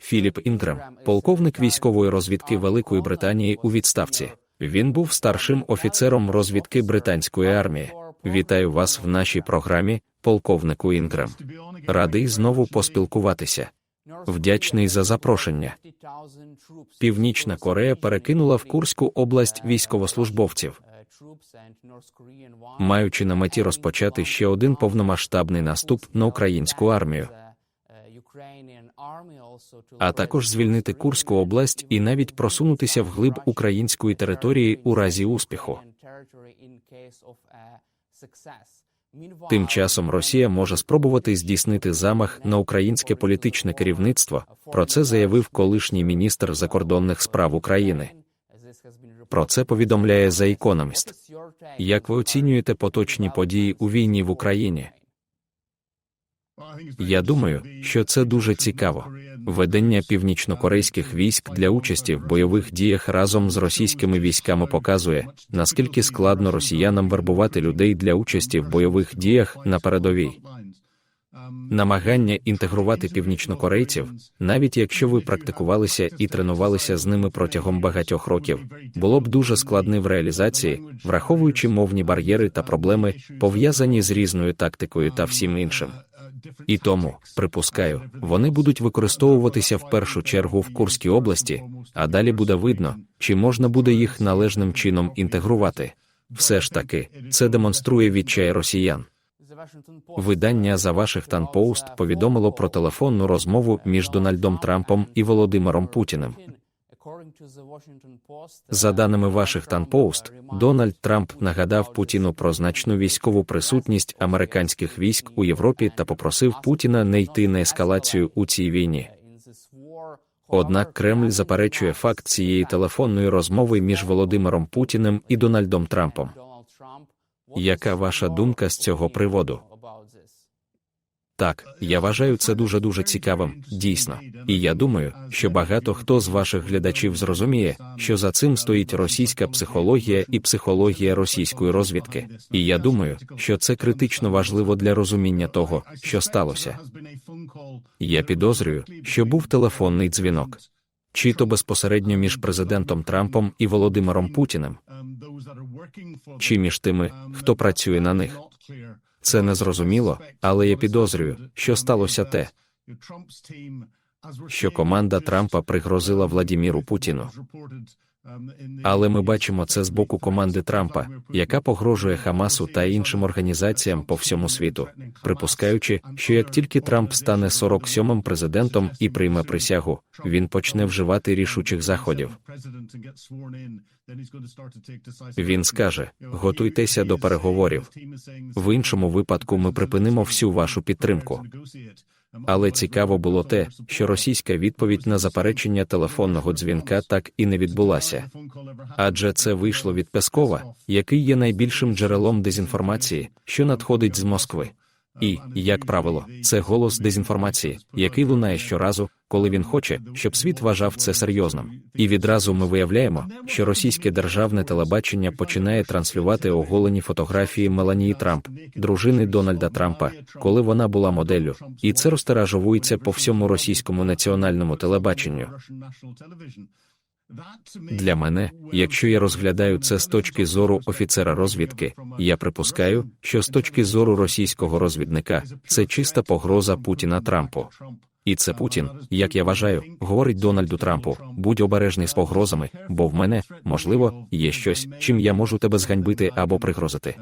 Філіп Інгрем, полковник військової розвідки Великої Британії у відставці. Він був старшим офіцером розвідки британської армії. Вітаю вас в нашій програмі, полковнику Інгрем. Радий знову поспілкуватися. Вдячний за запрошення. Північна Корея перекинула в Курську область військовослужбовців, маючи на меті розпочати ще один повномасштабний наступ на українську армію, а також звільнити Курську область і навіть просунутися вглиб української території у разі успіху. Тим часом Росія може спробувати здійснити замах на українське політичне керівництво, про це заявив колишній міністр закордонних справ України. Про це повідомляє The Economist. Як ви оцінюєте поточні події у війні в Україні? Я думаю, що це дуже цікаво. Ведення північнокорейських військ для участі в бойових діях разом з російськими військами показує, наскільки складно росіянам вербувати людей для участі в бойових діях на передовій. Намагання інтегрувати північнокорейців, навіть якщо ви практикувалися і тренувалися з ними протягом багатьох років, було б дуже складне в реалізації, враховуючи мовні бар'єри та проблеми, пов'язані з різною тактикою та всім іншим. І тому, припускаю, вони будуть використовуватися в першу чергу в Курській області, а далі буде видно, чи можна буде їх належним чином інтегрувати. Все ж таки, це демонструє відчай росіян. Видання The Washington Post повідомило про телефонну розмову між Дональдом Трампом і Володимиром Путіним. За даними Washington Post, Дональд Трамп нагадав Путіну про значну військову присутність американських військ у Європі та попросив Путіна не йти на ескалацію у цій війні. Однак Кремль заперечує факт цієї телефонної розмови між Володимиром Путіним і Дональдом Трампом. Яка ваша думка з цього приводу? Так, я вважаю це дуже цікавим, дійсно. І я думаю, що багато хто з ваших глядачів зрозуміє, що за цим стоїть російська психологія і психологія російської розвідки. І я думаю, що це критично важливо для розуміння того, що сталося. Я підозрюю, що був телефонний дзвінок. Чи то безпосередньо між президентом Трампом і Володимиром Путіним, чи між тими, хто працює на них. Це незрозуміло, але я підозрюю, що сталося те, що команда Трампа пригрозила Владіміру Путіну. Але ми бачимо це з боку команди Трампа, яка погрожує Хамасу та іншим організаціям по всьому світу, припускаючи, що як тільки Трамп стане 47-м президентом і прийме присягу, він почне вживати рішучих заходів. Він скаже: «Готуйтеся до переговорів. В іншому випадку ми припинимо всю вашу підтримку». Але цікаво було те, що російська відповідь на заперечення телефонного дзвінка так і не відбулася. Адже це вийшло від Пескова, який є найбільшим джерелом дезінформації, що надходить з Москви. І, як правило, це голос дезінформації, який лунає щоразу, коли він хоче, щоб світ вважав це серйозним. І відразу ми виявляємо, що російське державне телебачення починає транслювати оголені фотографії Меланії Трамп, дружини Дональда Трампа, коли вона була моделлю, і це розтиражовується по всьому російському національному телебаченню. Для мене, якщо я розглядаю це з точки зору офіцера розвідки, я припускаю, що з точки зору російського розвідника, це чиста погроза Путіна Трампу. І це Путін, як я вважаю, говорить Дональду Трампу: будь обережний з погрозами, бо в мене, можливо, є щось, чим я можу тебе зганьбити або пригрозити.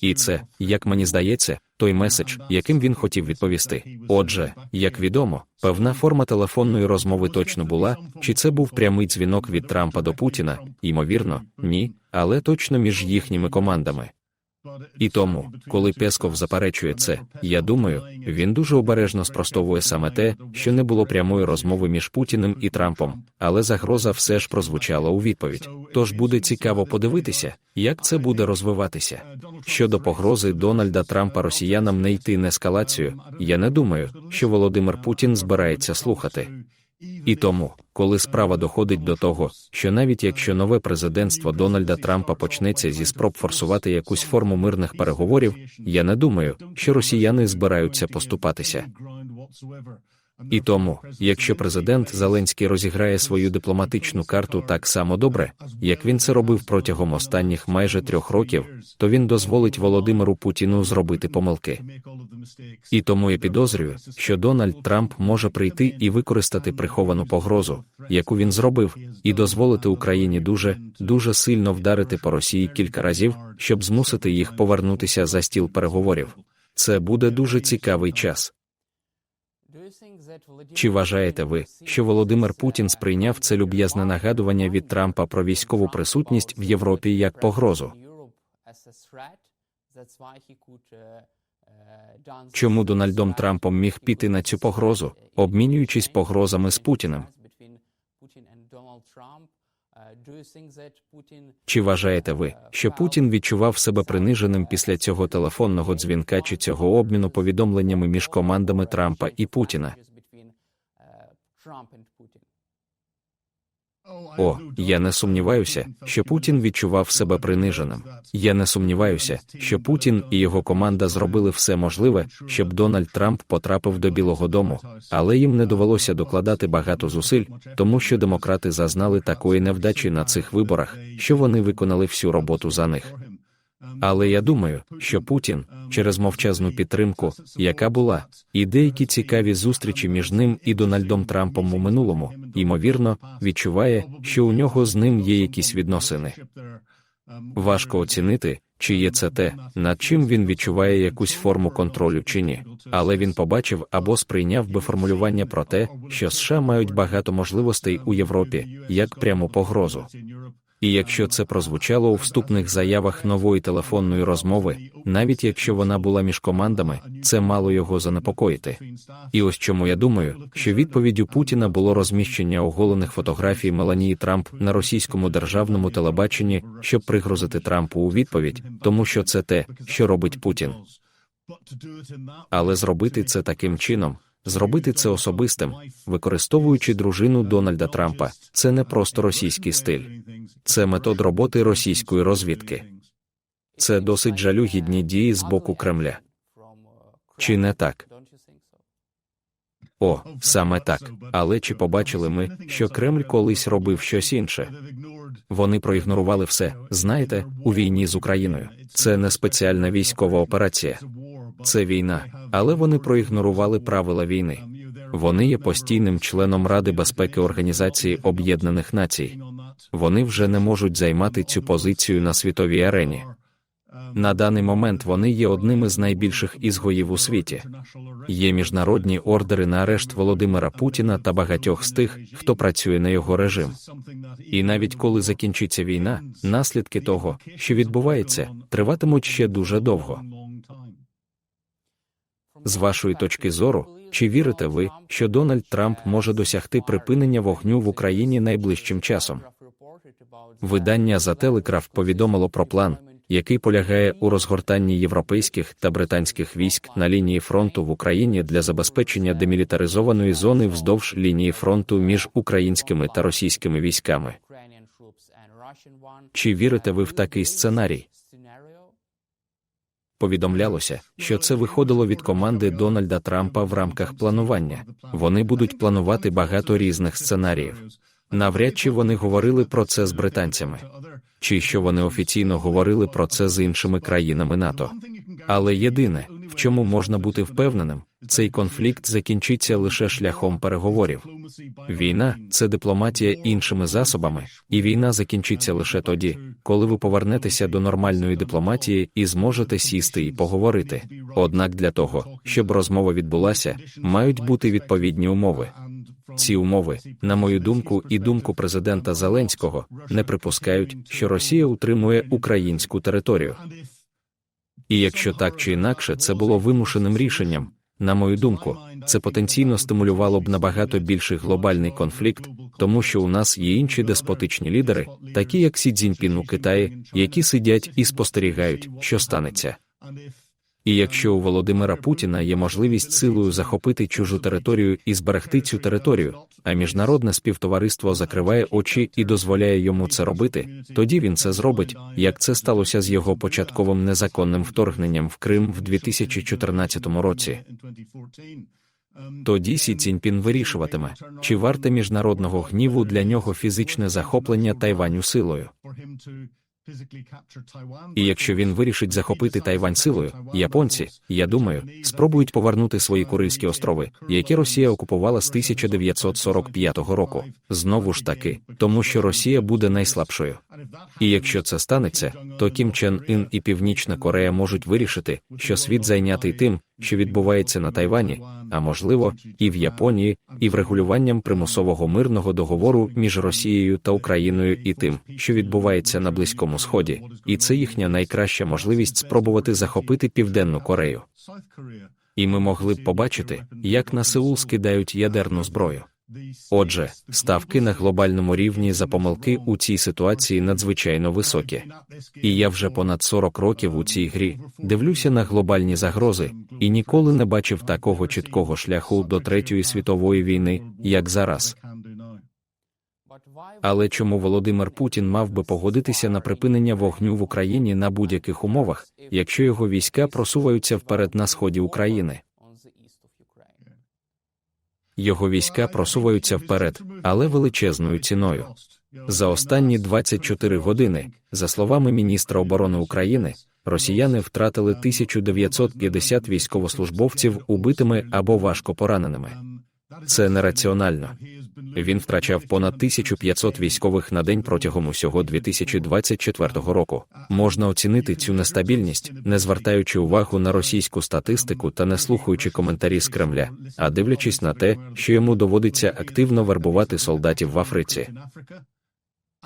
І це, як мені здається, той меседж, яким він хотів відповісти. Отже, як відомо, певна форма телефонної розмови точно була, чи це був прямий дзвінок від Трампа до Путіна, ймовірно, ні, але точно між їхніми командами. І тому, коли Песков заперечує це, я думаю, він дуже обережно спростовує саме те, що не було прямої розмови між Путіним і Трампом, але загроза все ж прозвучала у відповідь. Тож буде цікаво подивитися, як це буде розвиватися. Щодо погрози Дональда Трампа росіянам не йти на ескалацію, я не думаю, що Володимир Путін збирається слухати. І тому, коли справа доходить до того, що навіть якщо нове президентство Дональда Трампа почнеться зі спроб форсувати якусь форму мирних переговорів, я не думаю, що росіяни збираються поступатися. І тому, якщо президент Зеленський розіграє свою дипломатичну карту так само добре, як він це робив протягом останніх майже 3 років, то він дозволить Володимиру Путіну зробити помилки. І тому я підозрюю, що Дональд Трамп може прийти і використати приховану погрозу, яку він зробив, і дозволити Україні дуже сильно вдарити по Росії кілька разів, щоб змусити їх повернутися за стіл переговорів. Це буде дуже цікавий час. Чи вважаєте ви, що Володимир Путін сприйняв це люб'язне нагадування від Трампа про військову присутність в Європі як погрозу? Чому Дональдом Трампом міг піти на цю погрозу, обмінюючись погрозами з Путіним? Чи вважаєте ви, що Путін відчував себе приниженим після цього телефонного дзвінка чи цього обміну повідомленнями між командами Трампа і Путіна? Я не сумніваюся, що Путін відчував себе приниженим. Я не сумніваюся, що Путін і його команда зробили все можливе, щоб Дональд Трамп потрапив до Білого дому, але їм не довелося докладати багато зусиль, тому що демократи зазнали такої невдачі на цих виборах, що вони виконали всю роботу за них. Але я думаю, що Путін, через мовчазну підтримку, яка була, і деякі цікаві зустрічі між ним і Дональдом Трампом у минулому, ймовірно, відчуває, що у нього з ним є якісь відносини. Важко оцінити, чи є це те, над чим він відчуває якусь форму контролю чи ні. Але він побачив або сприйняв би формулювання про те, що США мають багато можливостей у Європі, як пряму погрозу. І якщо це прозвучало у вступних заявах нової телефонної розмови, навіть якщо вона була між командами, це мало його занепокоїти. І ось чому я думаю, що відповіддю Путіна було розміщення оголених фотографій Меланії Трамп на російському державному телебаченні, щоб пригрозити Трампу у відповідь, тому що це те, що робить Путін. Але зробити це таким чином, зробити це особистим, використовуючи дружину Дональда Трампа, це не просто російський стиль. Це метод роботи російської розвідки. Це досить жалюгідні дії з боку Кремля. Чи не так? Саме так. Але чи побачили ми, що Кремль колись робив щось інше? Вони проігнорували все, знаєте, у війні з Україною. Це не спеціальна військова операція. Це війна, але вони проігнорували правила війни. Вони є постійним членом Ради безпеки Організації Об'єднаних Націй. Вони вже не можуть займати цю позицію на світовій арені. На даний момент вони є одними з найбільших ізгоїв у світі. Є міжнародні ордери на арешт Володимира Путіна та багатьох з тих, хто працює на його режим. І навіть коли закінчиться війна, наслідки того, що відбувається, триватимуть ще дуже довго. З вашої точки зору, чи вірите ви, що Дональд Трамп може досягти припинення вогню в Україні найближчим часом? Видання The Telegraph повідомило про план, який полягає у розгортанні європейських та британських військ на лінії фронту в Україні для забезпечення демілітаризованої зони вздовж лінії фронту між українськими та російськими військами. Чи вірите ви в такий сценарій? Повідомлялося, що це виходило від команди Дональда Трампа в рамках планування. Вони будуть планувати багато різних сценаріїв. Навряд чи вони говорили про це з британцями. Чи що вони офіційно говорили про це з іншими країнами НАТО. Але єдине, в чому можна бути впевненим, цей конфлікт закінчиться лише шляхом переговорів. Війна – це дипломатія іншими засобами, і війна закінчиться лише тоді, коли ви повернетеся до нормальної дипломатії і зможете сісти і поговорити. Однак для того, щоб розмова відбулася, мають бути відповідні умови. Ці умови, на мою думку і думку президента Зеленського, не припускають, що Росія утримує українську територію. І якщо так чи інакше це було вимушеним рішенням, на мою думку, це потенційно стимулювало б набагато більший глобальний конфлікт, тому що у нас є інші деспотичні лідери, такі як Сі Цзіньпін у Китаї, які сидять і спостерігають, що станеться. І якщо у Володимира Путіна є можливість силою захопити чужу територію і зберегти цю територію, а міжнародне співтовариство закриває очі і дозволяє йому це робити, тоді він це зробить, як це сталося з його початковим незаконним вторгненням в Крим в 2014 році. Тоді Сі Цзіньпін вирішуватиме, чи варте міжнародного гніву для нього фізичне захоплення Тайваню силою. І якщо він вирішить захопити Тайвань силою, японці, я думаю, спробують повернути свої Курильські острови, які Росія окупувала з 1945 року. Знову ж таки, тому що Росія буде найслабшою. І якщо це станеться, то Кім Чен Ін і Північна Корея можуть вирішити, що світ зайнятий тим, що відбувається на Тайвані, а можливо, і в Японії, і врегулюванням примусового мирного договору між Росією та Україною і тим, що відбувається на Близькому Сході. І це їхня найкраща можливість спробувати захопити Південну Корею. І ми могли б побачити, як на Сеул скидають ядерну зброю. Отже, ставки на глобальному рівні за помилки у цій ситуації надзвичайно високі. І я вже понад 40 років у цій грі дивлюся на глобальні загрози і ніколи не бачив такого чіткого шляху до Третьої світової війни, як зараз. Але чому Володимир Путін мав би погодитися на припинення вогню в Україні на будь-яких умовах, якщо його війська просуваються вперед на сході України? Його війська просуваються вперед, але величезною ціною. За останні 24 години, за словами міністра оборони України, росіяни втратили 1950 військовослужбовців убитими або важко пораненими. Це нераціонально. Він втрачав понад 1500 військових на день протягом усього 2024 року. Можна оцінити цю нестабільність, не звертаючи увагу на російську статистику та не слухаючи коментарі з Кремля, а дивлячись на те, що йому доводиться активно вербувати солдатів в Африці.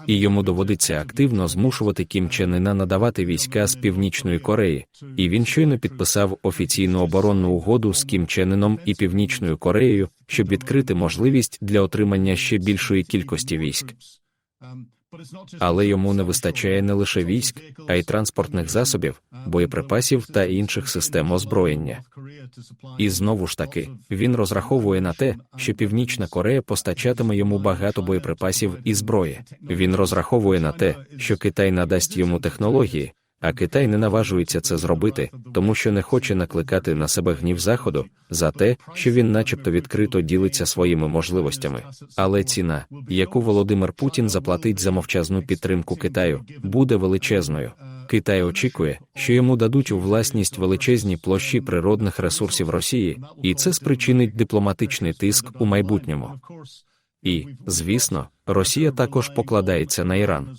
І йому доводиться активно змушувати Кім Чен Іна надавати війська з Північної Кореї, і він щойно підписав офіційну оборонну угоду з Кім Чен Іном і Північною Кореєю, щоб відкрити можливість для отримання ще більшої кількості військ. Але йому не вистачає не лише військ, а й транспортних засобів, боєприпасів та інших систем озброєння. І знову ж таки, він розраховує на те, що Північна Корея постачатиме йому багато боєприпасів і зброї. Він розраховує на те, що Китай надасть йому технології, а Китай не наважується це зробити, тому що не хоче накликати на себе гнів Заходу за те, що він начебто відкрито ділиться своїми можливостями. Але ціна, яку Володимир Путін заплатить за мовчазну підтримку Китаю, буде величезною. Китай очікує, що йому дадуть у власність величезні площі природних ресурсів Росії, і це спричинить дипломатичний тиск у майбутньому. І, звісно, Росія також покладається на Іран.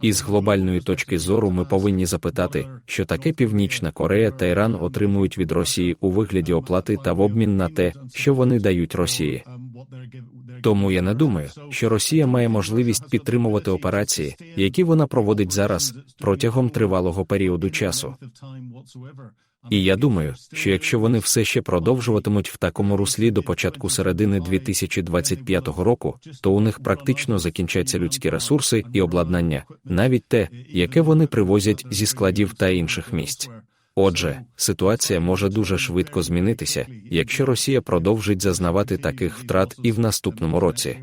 І з глобальної точки зору ми повинні запитати, що таке Північна Корея та Іран отримують від Росії у вигляді оплати та в обмін на те, що вони дають Росії. Тому я не думаю, що Росія має можливість підтримувати операції, які вона проводить зараз, протягом тривалого періоду часу. І я думаю, що якщо вони все ще продовжуватимуть в такому руслі до початку середини 2025 року, то у них практично закінчаться людські ресурси і обладнання, навіть те, яке вони привозять зі складів та інших місць. Отже, ситуація може дуже швидко змінитися, якщо Росія продовжить зазнавати таких втрат і в наступному році.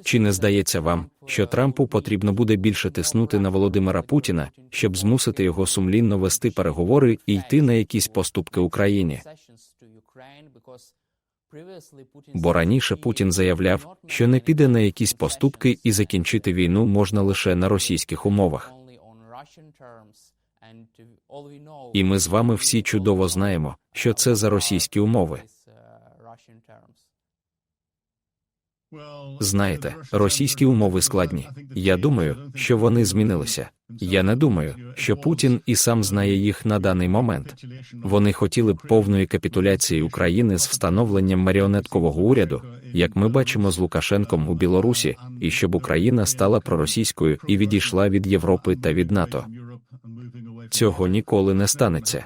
Чи не здається вам, що Трампу потрібно буде більше тиснути на Володимира Путіна, щоб змусити його сумлінно вести переговори і йти на якісь поступки Україні? Бо раніше Путін заявляв, що не піде на якісь поступки і закінчити війну можна лише на російських умовах. І ми з вами всі чудово знаємо, що це за російські умови. Знаєте, російські умови складні. Я думаю, що вони змінилися. Я не думаю, що Путін і сам знає їх на даний момент. Вони хотіли б повної капітуляції України з встановленням маріонеткового уряду, як ми бачимо з Лукашенком у Білорусі, і щоб Україна стала проросійською і відійшла від Європи та від НАТО. Цього ніколи не станеться.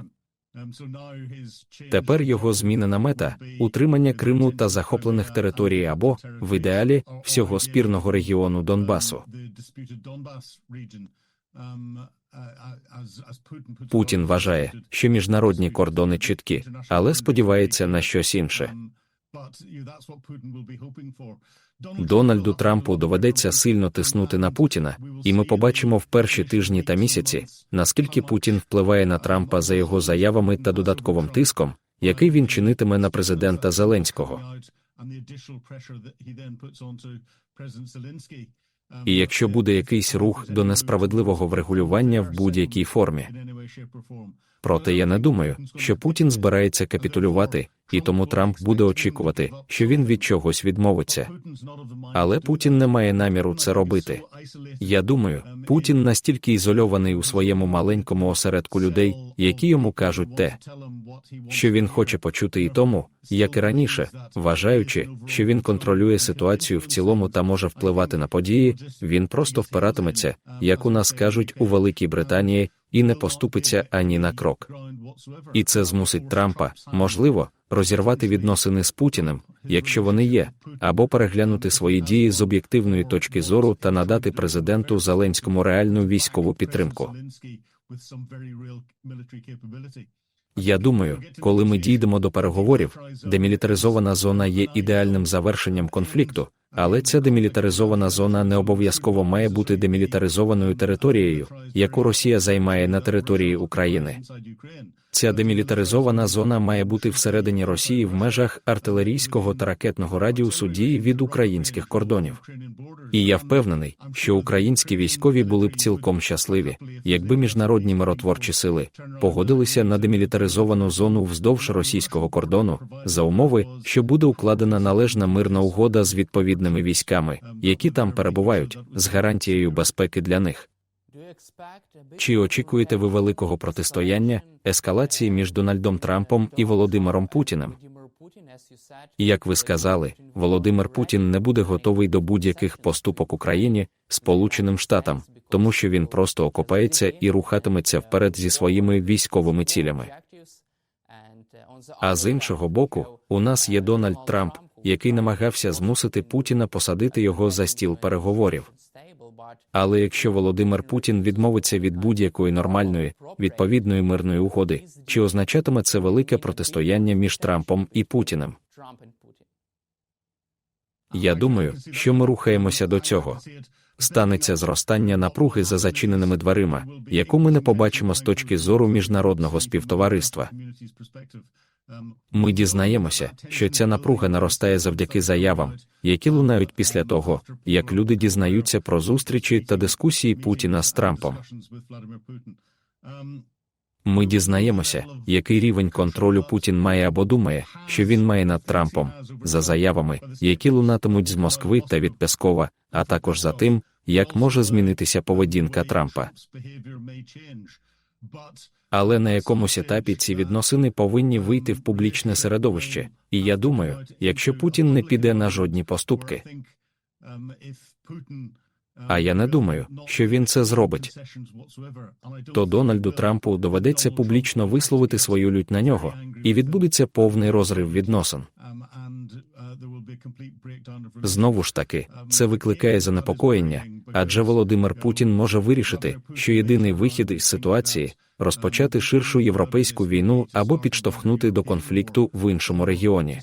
Тепер його змінена мета – утримання Криму та захоплених територій або, в ідеалі, всього спірного регіону Донбасу. Путін вважає, що міжнародні кордони чіткі, але сподівається на щось інше. Дональду Трампу доведеться сильно тиснути на Путіна, і ми побачимо в перші тижні та місяці, наскільки Путін впливає на Трампа за його заявами та додатковим тиском, який він чинитиме на президента Зеленського. І якщо буде якийсь рух до несправедливого врегулювання в будь-якій формі. Проте я не думаю, що Путін збирається капітулювати, і тому Трамп буде очікувати, що він від чогось відмовиться. Але Путін не має наміру це робити. Я думаю, Путін настільки ізольований у своєму маленькому осередку людей, які йому кажуть те, що він хоче почути, і тому, як і раніше, вважаючи, що він контролює ситуацію в цілому та може впливати на події, він просто впиратиметься, як у нас кажуть у Великій Британії, і не поступиться ані на крок. І це змусить Трампа, можливо, розірвати відносини з Путіним, якщо вони є, або переглянути свої дії з об'єктивної точки зору та надати президенту Зеленському реальну військову підтримку. Я думаю, коли ми дійдемо до переговорів, демілітаризована зона є ідеальним завершенням конфлікту, але ця демілітаризована зона не обов'язково має бути демілітаризованою територією, яку Росія займає на території України. Ця демілітаризована зона має бути всередині Росії в межах артилерійського та ракетного радіусу дії від українських кордонів. І я впевнений, що українські військові були б цілком щасливі, якби міжнародні миротворчі сили погодилися на демілітаризовану зону вздовж російського кордону, за умови, що буде укладена належна мирна угода з відповідними військами, які там перебувають, з гарантією безпеки для них. Чи очікуєте ви великого протистояння, ескалації між Дональдом Трампом і Володимиром Путіним? І як ви сказали, Володимир Путін не буде готовий до будь-яких поступок Україні, Сполученим Штатам, тому що він просто окопається і рухатиметься вперед зі своїми військовими цілями. А з іншого боку, у нас є Дональд Трамп, який намагався змусити Путіна посадити його за стіл переговорів. Але якщо Володимир Путін відмовиться від будь-якої нормальної, відповідної мирної угоди, чи означатиме це велике протистояння між Трампом і Путіним? Я думаю, що ми рухаємося до цього. Станеться зростання напруги за зачиненими дверима, яку ми не побачимо з точки зору міжнародного співтовариства. Ми дізнаємося, що ця напруга наростає завдяки заявам, які лунають після того, як люди дізнаються про зустрічі та дискусії Путіна з Трампом. Ми дізнаємося, який рівень контролю Путін має або думає, що він має над Трампом, за заявами, які лунатимуть з Москви та від Пескова, а також за тим, як може змінитися поведінка Трампа. Але на якомусь етапі ці відносини повинні вийти в публічне середовище, і я думаю, якщо Путін не піде на жодні поступки, а я не думаю, що він це зробить, то Дональду Трампу доведеться публічно висловити свою лють на нього, і відбудеться повний розрив відносин. Знову ж таки, це викликає занепокоєння, адже Володимир Путін може вирішити, що єдиний вихід із ситуації – розпочати ширшу європейську війну або підштовхнути до конфлікту в іншому регіоні.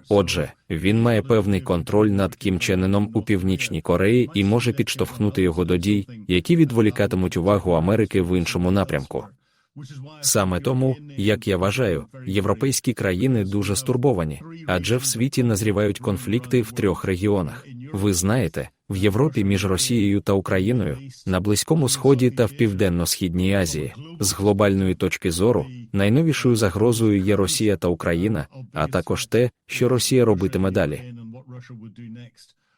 Отже, він має певний контроль над Кім Чен Іном у Північній Кореї і може підштовхнути його до дій, які відволікатимуть увагу Америки в іншому напрямку. Саме тому, як я вважаю, європейські країни дуже стурбовані, адже в світі назрівають конфлікти в 3 регіонах. Ви знаєте, в Європі між Росією та Україною, на Близькому Сході та в Південно-Східній Азії. З глобальної точки зору, найновішою загрозою є Росія та Україна, а також те, що Росія робитиме далі.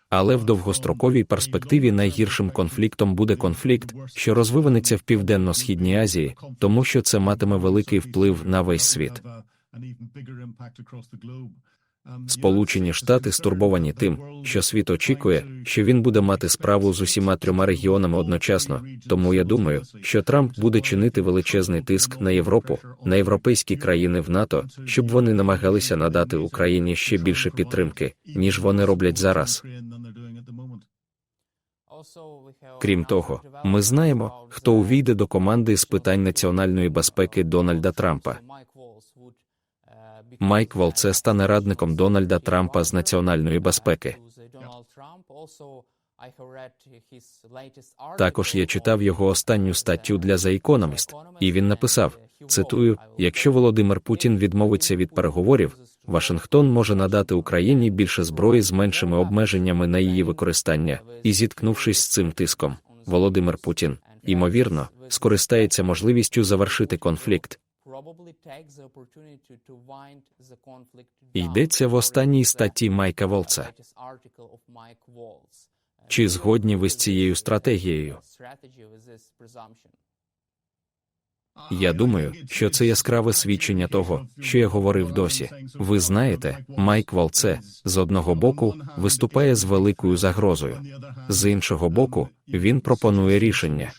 Але в довгостроковій перспективі найгіршим конфліктом буде конфлікт, що розвиванеться в Південно-Східній Азії, тому що це матиме великий вплив на весь світ. Сполучені Штати стурбовані тим, що світ очікує, що він буде мати справу з усіма 3 регіонами одночасно, тому я думаю, що Трамп буде чинити величезний тиск на Європу, на європейські країни в НАТО, щоб вони намагалися надати Україні ще більше підтримки, ніж вони роблять зараз. Крім того, ми знаємо, хто увійде до команди з питань національної безпеки Дональда Трампа. Майк Волце стане радником Дональда Трампа з національної безпеки. Також я читав його останню статтю для The Economist, і він написав, цитую, «Якщо Володимир Путін відмовиться від переговорів, Вашингтон може надати Україні більше зброї з меншими обмеженнями на її використання, і зіткнувшись з цим тиском, Володимир Путін, ймовірно, скористається можливістю завершити конфлікт». Йдеться в останній статті Майка Волца. Чи згодні ви з цією стратегією? Я думаю, що це яскраве свідчення того, що я говорив досі. Ви знаєте, Майк Волце, з одного боку, виступає з великою загрозою. З іншого боку, він пропонує рішення.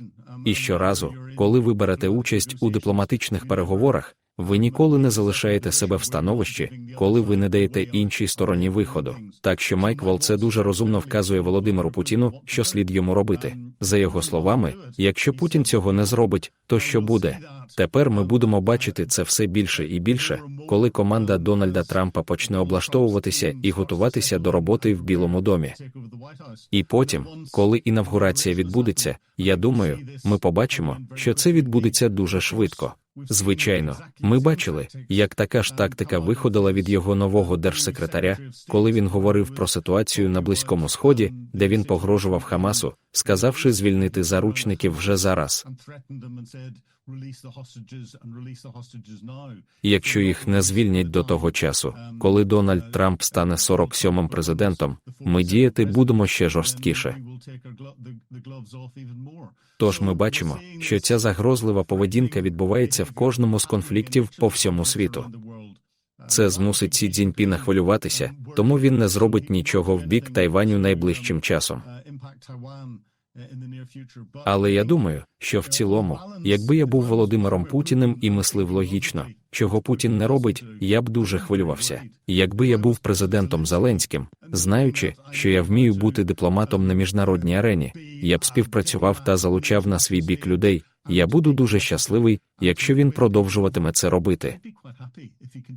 І щоразу, коли ви берете участь у дипломатичних переговорах, ви ніколи не залишаєте себе в становищі, коли ви не даєте іншій стороні виходу. Так що Майк Волце дуже розумно вказує Володимиру Путіну, що слід йому робити. За його словами, якщо Путін цього не зробить, то що буде? Тепер ми будемо бачити це все більше і більше, коли команда Дональда Трампа почне облаштовуватися і готуватися до роботи в Білому домі. І потім, коли інавгурація відбудеться, я думаю, ми побачимо, що це відбудеться дуже швидко. Звичайно, ми бачили, як така ж тактика виходила від його нового держсекретаря, коли він говорив про ситуацію на Близькому Сході, де він погрожував Хамасу, сказавши звільнити заручників вже зараз. Якщо їх не звільнять до того часу, коли Дональд Трамп стане 47-м президентом, ми діяти будемо ще жорсткіше. Тож ми бачимо, що ця загрозлива поведінка відбувається в кожному з конфліктів по всьому світу. Це змусить Сі Цзіньпіна хвилюватися, тому він не зробить нічого в бік Тайваню найближчим часом. Але я думаю, що в цілому, якби я був Володимиром Путіним і мислив логічно, чого Путін не робить, я б дуже хвилювався. Якби я був президентом Зеленським, знаючи, що я вмію бути дипломатом на міжнародній арені, я б співпрацював та залучав на свій бік людей, я буду дуже щасливий, якщо він продовжуватиме це робити.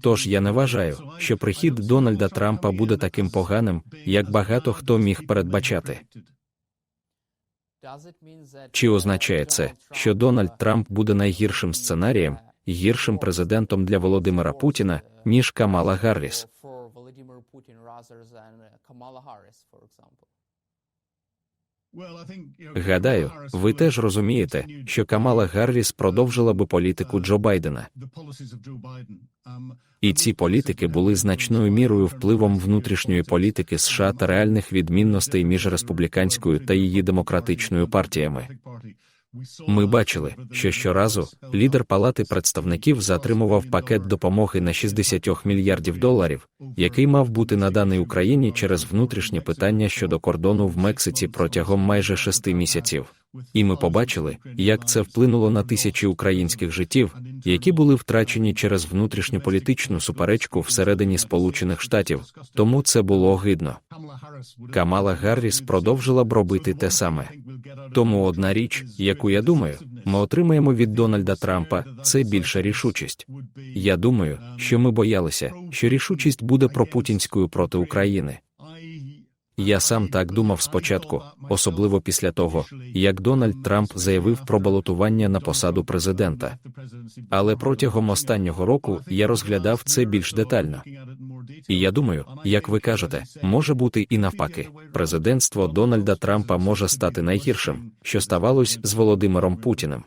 Тож я не вважаю, що прихід Дональда Трампа буде таким поганим, як багато хто міг передбачати. Чи означає це, що Дональд Трамп буде найгіршим сценарієм, гіршим президентом для Володимира Путіна, ніж Камала Гарріс? Гадаю, ви теж розумієте, що Камала Гарріс продовжила би політику Джо Байдена. І ці політики були значною мірою впливом внутрішньої політики США та реальних відмінностей між республіканською та її демократичною партіями. Ми бачили, що щоразу лідер Палати представників затримував пакет допомоги на $60 мільярдів, який мав бути наданий Україні через внутрішнє питання щодо кордону в Мексиці протягом майже 6 місяців. І ми побачили, як це вплинуло на тисячі українських життів, які були втрачені через внутрішньополітичну суперечку всередині Сполучених Штатів, тому це було огидно. Камала Гарріс продовжила б робити те саме. Тому одна річ, яку я думаю, ми отримаємо від Дональда Трампа, це більша рішучість. Я думаю, що ми боялися, що рішучість буде пропутінською проти України. Я сам так думав спочатку, особливо після того, як Дональд Трамп заявив про балотування на посаду президента. Але протягом останнього року я розглядав це більш детально. І я думаю, як ви кажете, може бути і навпаки. Президентство Дональда Трампа може стати найгіршим, що ставалось з Володимиром Путіним.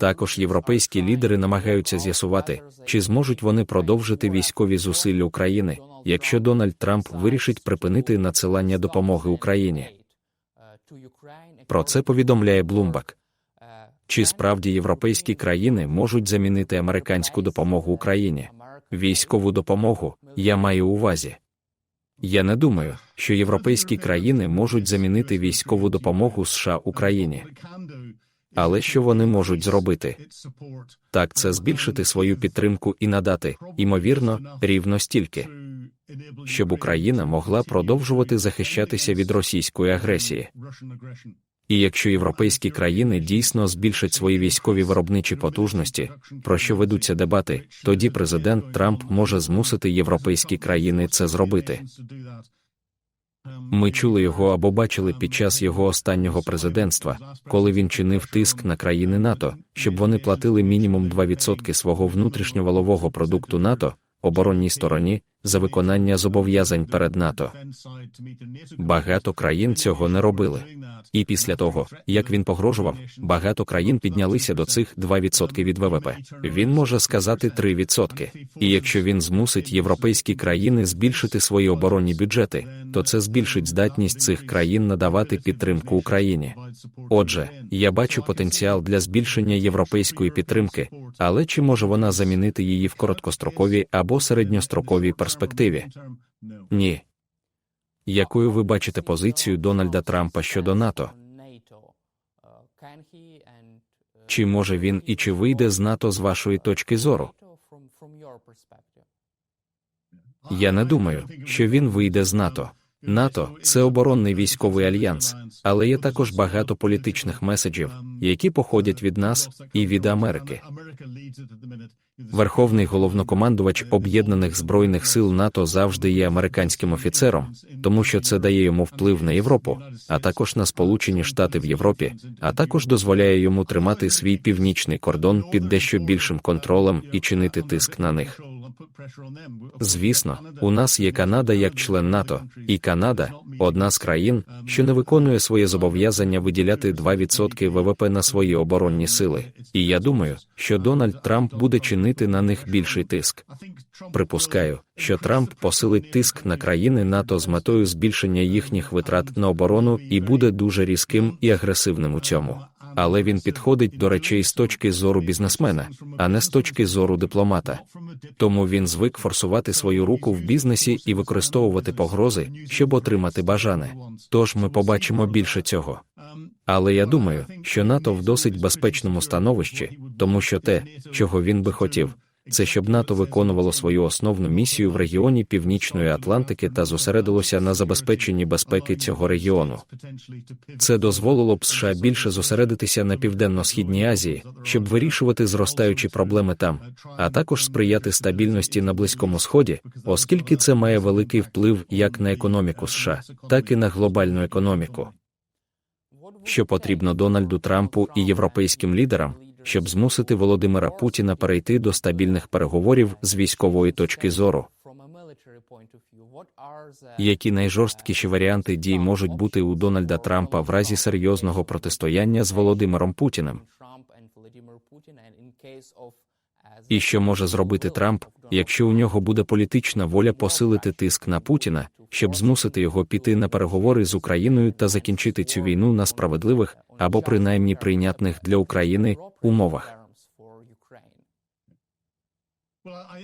Також європейські лідери намагаються з'ясувати, чи зможуть вони продовжити військові зусилля України, якщо Дональд Трамп вирішить припинити надсилання допомоги Україні. Про це повідомляє Bloomberg. Чи справді європейські країни можуть замінити американську допомогу Україні? Військову допомогу, я маю у увазі. Я не думаю, що європейські країни можуть замінити військову допомогу США Україні. Але що вони можуть зробити? Так, це збільшити свою підтримку і надати, ймовірно, рівно стільки, щоб Україна могла продовжувати захищатися від російської агресії. І якщо європейські країни дійсно збільшать свої військові виробничі потужності, про що ведуться дебати, тоді президент Трамп може змусити європейські країни це зробити. Ми чули його або бачили під час його останнього президентства, коли він чинив тиск на країни НАТО, щоб вони платили мінімум 2% свого внутрішньовалового продукту НАТО, оборонній стороні, за виконання зобов'язань перед НАТО. Багато країн цього не робили. І після того, як він погрожував, багато країн піднялися до цих 2% від ВВП. Він може сказати 3%. І якщо він змусить європейські країни збільшити свої оборонні бюджети, то це збільшить здатність цих країн надавати підтримку Україні. Отже, я бачу потенціал для збільшення європейської підтримки, але чи може вона замінити її в короткостроковій або середньостроковій перспективі? Ні. Якою ви бачите позицію Дональда Трампа щодо НАТО? Чи може він і чи вийде з НАТО з вашої точки зору? Я не думаю, що він вийде з НАТО. НАТО – це оборонний військовий альянс, але є також багато політичних меседжів, які походять від нас і від Америки. Верховний головнокомандувач Об'єднаних Збройних сил НАТО завжди є американським офіцером, тому що це дає йому вплив на Європу, а також на Сполучені Штати в Європі, а також дозволяє йому тримати свій північний кордон під дещо більшим контролем і чинити тиск на них. Звісно, у нас є Канада як член НАТО, і Канада – одна з країн, що не виконує своє зобов'язання виділяти 2% ВВП на свої оборонні сили. І я думаю, що Дональд Трамп буде чинити на них більший тиск. Припускаю, що Трамп посилить тиск на країни НАТО з метою збільшення їхніх витрат на оборону і буде дуже різким і агресивним у цьому. Але він підходить до речей з точки зору бізнесмена, а не з точки зору дипломата. Тому він звик форсувати свою руку в бізнесі і використовувати погрози, щоб отримати бажане. Тож ми побачимо більше цього. Але я думаю, що НАТО в досить безпечному становищі, тому що те, чого він би хотів, це щоб НАТО виконувало свою основну місію в регіоні Північної Атлантики та зосередилося на забезпеченні безпеки цього регіону. Це дозволило б США більше зосередитися на Південно-Східній Азії, щоб вирішувати зростаючі проблеми там, а також сприяти стабільності на Близькому Сході, оскільки це має великий вплив як на економіку США, так і на глобальну економіку. Що потрібно Дональду Трампу і європейським лідерам, щоб змусити Володимира Путіна перейти до стабільних переговорів з військової точки зору? Які найжорсткіші варіанти дій можуть бути у Дональда Трампа в разі серйозного протистояння з Володимиром Путіним? І що може зробити Трамп, якщо у нього буде політична воля посилити тиск на Путіна, щоб змусити його піти на переговори з Україною та закінчити цю війну на справедливих, або принаймні прийнятних для України, умовах?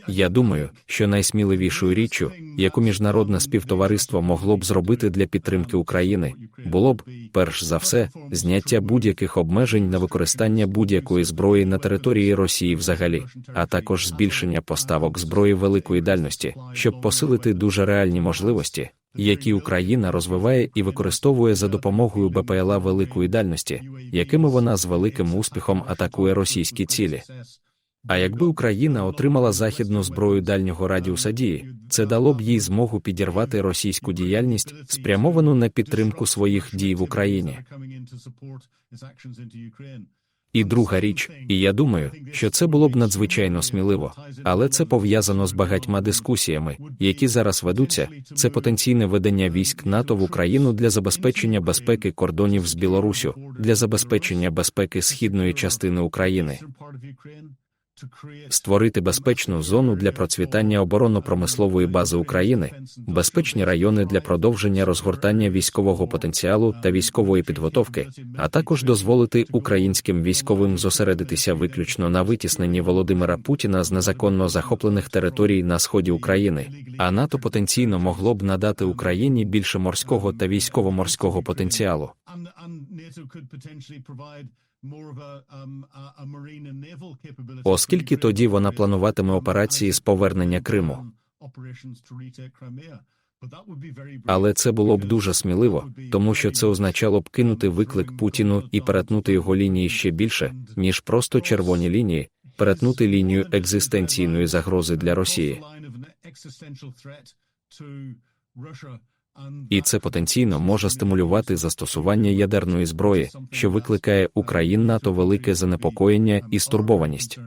Я думаю, що найсміливішою річчю, яку міжнародне співтовариство могло б зробити для підтримки України, було б, перш за все, зняття будь-яких обмежень на використання будь-якої зброї на території Росії взагалі, а також збільшення поставок зброї великої дальності, щоб посилити дуже реальні можливості, які Україна розвиває і використовує за допомогою БПЛА великої дальності, якими вона з великим успіхом атакує російські цілі. А якби Україна отримала західну зброю дальнього радіуса дії, це дало б їй змогу підірвати російську діяльність, спрямовану на підтримку своїх дій в Україні. І друга річ, і я думаю, що це було б надзвичайно сміливо, але це пов'язано з багатьма дискусіями, які зараз ведуться, це потенційне ведення військ НАТО в Україну для забезпечення безпеки кордонів з Білоруссю, для забезпечення безпеки східної частини України. Створити безпечну зону для процвітання оборонно-промислової бази України, безпечні райони для продовження розгортання військового потенціалу та військової підготовки, а також дозволити українським військовим зосередитися виключно на витісненні Володимира Путіна з незаконно захоплених територій на сході України, а НАТО потенційно могло б надати Україні більше морського та військово-морського потенціалу. Оскільки тоді вона плануватиме операції з повернення Криму. Але це було б дуже сміливо, тому що це означало б кинути виклик Путіну і перетнути його лінії ще більше, ніж просто червоні лінії, перетнути лінію екзистенційної загрози для Росії. І це потенційно може стимулювати застосування ядерної зброї, що викликає у країн НАТО велике занепокоєння і стурбованість.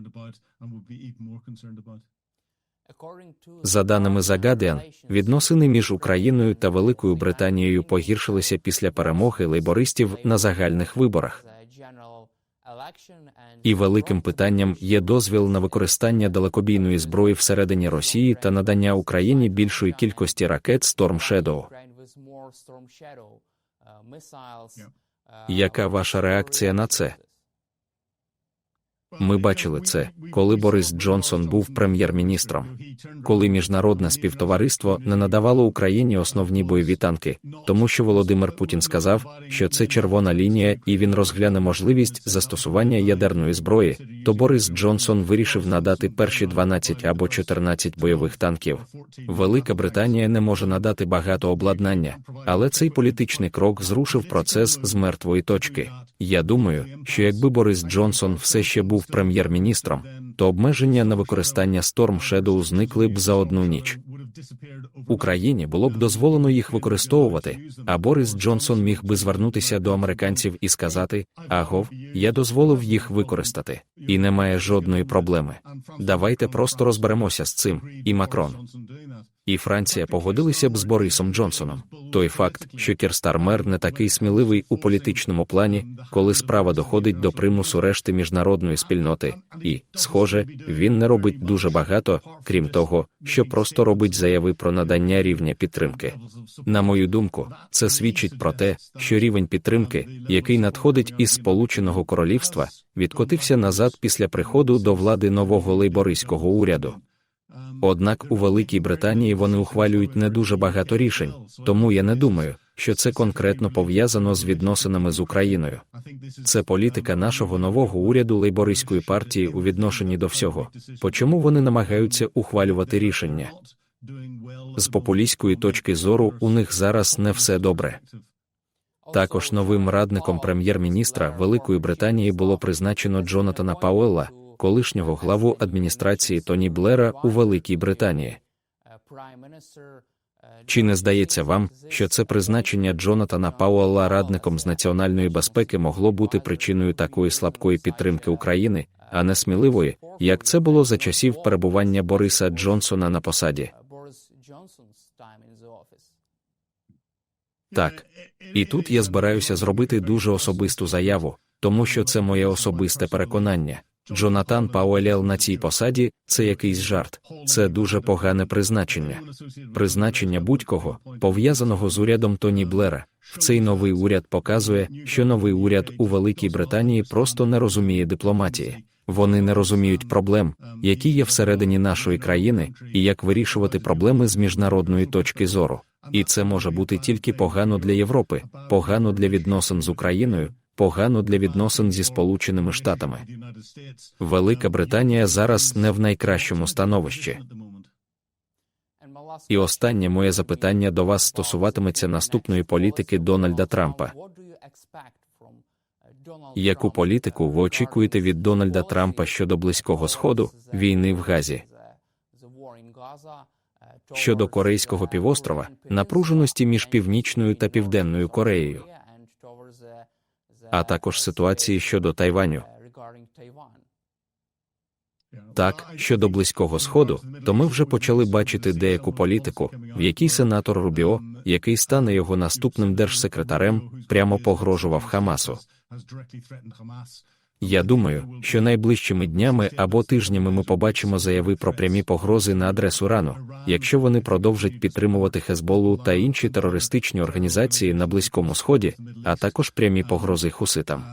За даними The Guardian, відносини між Україною та Великою Британією погіршилися після перемоги лейбористів на загальних виборах. І великим питанням є дозвіл на використання далекобійної зброї всередині Росії та надання Україні більшої кількості ракет Storm Shadow. Яка ваша реакція на це? Ми бачили це, коли Борис Джонсон був прем'єр-міністром. Коли міжнародне співтовариство не надавало Україні основні бойові танки, тому що Володимир Путін сказав, що це червона лінія і він розгляне можливість застосування ядерної зброї, то Борис Джонсон вирішив надати перші 12 або 14 бойових танків. Велика Британія не може надати багато обладнання, але цей політичний крок зрушив процес з мертвої точки. Я думаю, що якби Борис Джонсон все ще був прем'єр-міністром, то обмеження на використання Storm Shadow зникли б за одну ніч. Україні було б дозволено їх використовувати, а Борис Джонсон міг би звернутися до американців і сказати: «Агов, я дозволив їх використати, і немає жодної проблеми. Давайте просто розберемося з цим», і Макрон. І Франція погодилися б з Борисом Джонсоном. Той факт, що Кір Стармер не такий сміливий у політичному плані, коли справа доходить до примусу решти міжнародної спільноти, і, схоже, він не робить дуже багато, крім того, що просто робить заяви про надання рівня підтримки. На мою думку, це свідчить про те, що рівень підтримки, який надходить із Сполученого Королівства, відкотився назад після приходу до влади нового лейбористського уряду. Однак у Великій Британії вони ухвалюють не дуже багато рішень, тому я не думаю, що це конкретно пов'язано з відносинами з Україною. Це політика нашого нового уряду лейбористської партії у відношенні до всього, по чому вони намагаються ухвалювати рішення. З популістської точки зору у них зараз не все добре. Також новим радником прем'єр-міністра Великої Британії було призначено Джонатана Пауелла, колишнього главу адміністрації Тоні Блера у Великій Британії. Чи не здається вам, що це призначення Джонатана Пауелла радником з національної безпеки могло бути причиною такої слабкої підтримки України, а не сміливої, як це було за часів перебування Бориса Джонсона на посаді? Так. І тут я збираюся зробити дуже особисту заяву, тому що це моє особисте переконання. Джонатан Пауелл на цій посаді – це якийсь жарт. Це дуже погане призначення. Призначення будь-кого, пов'язаного з урядом Тоні Блера, в цей новий уряд показує, що новий уряд у Великій Британії просто не розуміє дипломатії. Вони не розуміють проблем, які є всередині нашої країни, і як вирішувати проблеми з міжнародної точки зору. І це може бути тільки погано для Європи, погано для відносин з Україною, погано для відносин зі Сполученими Штатами. Велика Британія зараз не в найкращому становищі. І останнє моє запитання до вас стосуватиметься наступної політики Дональда Трампа. Яку політику ви очікуєте від Дональда Трампа щодо Близького Сходу, війни в Газі? Щодо Корейського півострова, напруженості між Північною та Південною Кореєю, а також ситуації щодо Тайваню. Так, щодо Близького Сходу, то ми вже почали бачити деяку політику, в якій сенатор Рубіо, який стане його наступним держсекретарем, прямо погрожував Хамасу. Я думаю, що найближчими днями або тижнями ми побачимо заяви про прямі погрози на адресу Ірану, якщо вони продовжать підтримувати Хезболлу та інші терористичні організації на Близькому Сході, а також прямі погрози хуситам.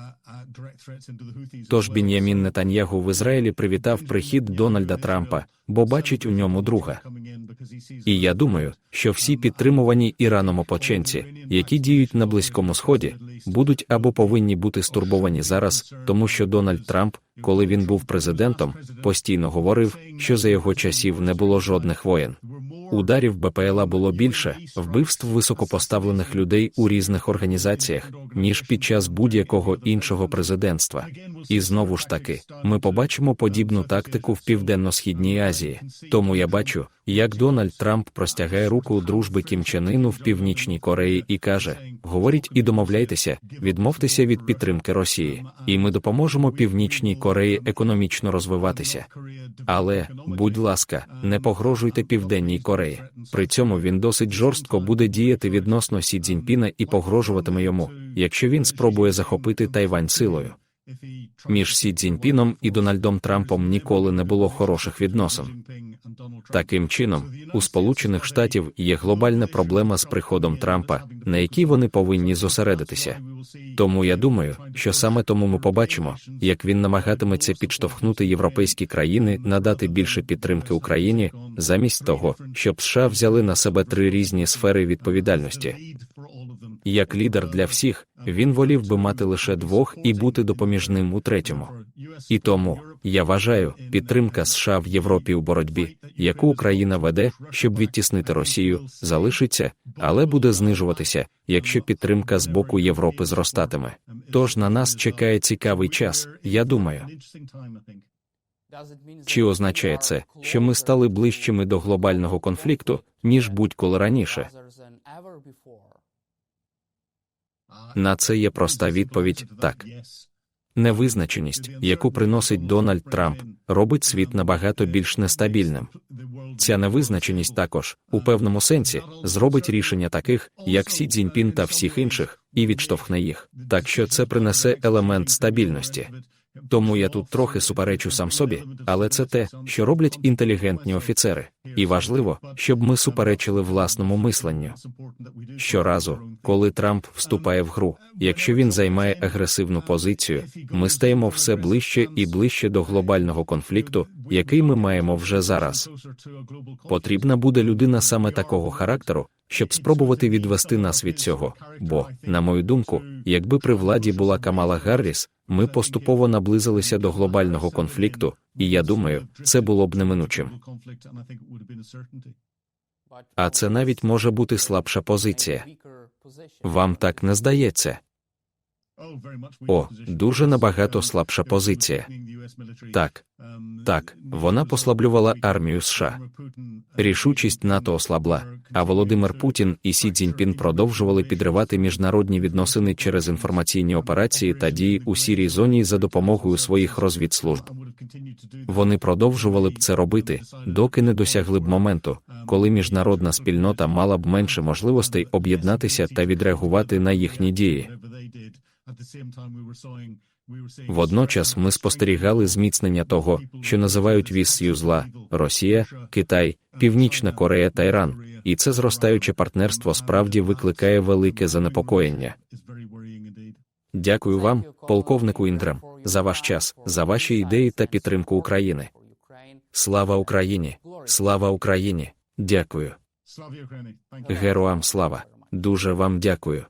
Тож Бін'ямін Нетаньягу в Ізраїлі привітав прихід Дональда Трампа, бо бачить у ньому друга. І я думаю, що всі підтримувані Іраном ополченці, які діють на Близькому Сході, будуть або повинні бути стурбовані зараз, тому що Дональд Трамп, коли він був президентом, постійно говорив, що за його часів не було жодних воєн. Ударів БПЛА було більше, вбивств високопоставлених людей у різних організаціях, ніж під час будь-якого іншого президентства. І знову ж таки, ми побачимо подібну тактику в Південно-Східній Азії. Тому я бачу, як Дональд Трамп простягає руку дружби Кім Чен Іну в Північній Кореї і каже: говоріть і домовляйтеся, відмовтеся від підтримки Росії, і ми допоможемо Північній Кореї економічно розвиватися. Але, будь ласка, не погрожуйте Південній Кореї. При цьому він досить жорстко буде діяти відносно Сі Цзіньпіна і погрожуватиме йому, якщо він спробує захопити Тайвань силою. Між Сі Цзіньпіном і Дональдом Трампом ніколи не було хороших відносин. Таким чином, у Сполучених Штатів є глобальна проблема з приходом Трампа, на якій вони повинні зосередитися. Тому я думаю, що саме тому ми побачимо, як він намагатиметься підштовхнути європейські країни надати більше підтримки Україні, замість того, щоб США взяли на себе 3 різні сфери відповідальності. Як лідер для всіх, він волів би мати лише 2 і бути допоміжним у 3-му. І тому, я вважаю, підтримка США в Європі у боротьбі, яку Україна веде, щоб відтіснити Росію, залишиться, але буде знижуватися, якщо підтримка з боку Європи зростатиме. Тож на нас чекає цікавий час, я думаю. Чи означає це, що ми стали ближчими до глобального конфлікту, ніж будь-коли раніше? На це є проста відповідь – так. Невизначеність, яку приносить Дональд Трамп, робить світ набагато більш нестабільним. Ця невизначеність також, у певному сенсі, зробить рішення таких, як Сі Цзіньпін та всіх інших, і відштовхне їх. Так що це принесе елемент стабільності. Тому я тут трохи суперечу сам собі, але це те, що роблять інтелігентні офіцери. І важливо, щоб ми суперечили власному мисленню. Щоразу, коли Трамп вступає в гру, якщо він займає агресивну позицію, ми стаємо все ближче і ближче до глобального конфлікту, який ми маємо вже зараз. Потрібна буде людина саме такого характеру, щоб спробувати відвести нас від цього. Бо, на мою думку, якби при владі була Камала Гарріс, ми поступово наблизилися до глобального конфлікту, і я думаю, це було б неминучим. А це навіть може бути слабша позиція. Вам так не здається? О, дуже набагато слабша позиція. Так, вона послаблювала армію США. Рішучість НАТО ослабла, а Володимир Путін і Сі Цзіньпін продовжували підривати міжнародні відносини через інформаційні операції та дії у сірій зоні за допомогою своїх розвідслужб. Вони продовжували б це робити, доки не досягли б моменту, коли міжнародна спільнота мала б менше можливостей об'єднатися та відреагувати на їхні дії. Водночас ми спостерігали зміцнення того, що називають віссю зла – Росія, Китай, Північна Корея та Іран, і це зростаюче партнерство справді викликає велике занепокоєння. Дякую вам, полковнику Індрам, за ваш час, за ваші ідеї та підтримку України. Слава Україні! Слава Україні! Дякую. Героям слава! Дуже вам дякую.